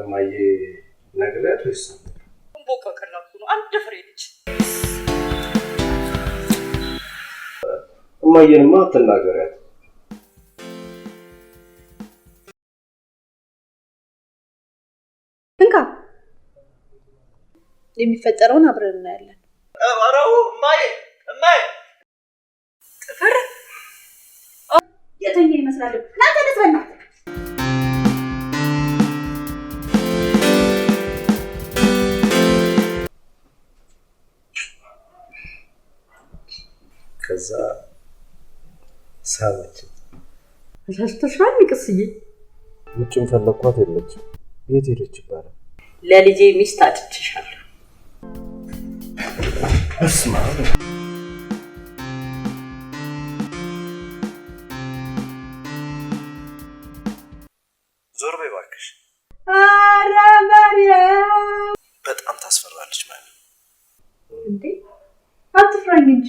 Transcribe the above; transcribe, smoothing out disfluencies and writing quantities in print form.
ለማየ ነግሬያት ወይስ ቦካ ከላኩ ነው አንድ ፍሬ ልጅ እማዬንማ አትናገሪያት። እንካ የሚፈጠረውን አብረን እናያለን። አራው እማዬ ጥፍር የተኛ ይመስላል። ናተ ደስበና ከዛ ሳመች አስተሽራን ቅስዬ ውጭም ፈለኳት የለችም። የት ሄደች ይባላል። ለልጄ ሚስት አጥቼሻለሁ። እስማ ዞር በይ እባክሽ። ኧረ መርያም በጣም ታስፈራለች ማለት እንዴ! አትፍራኝ እንጂ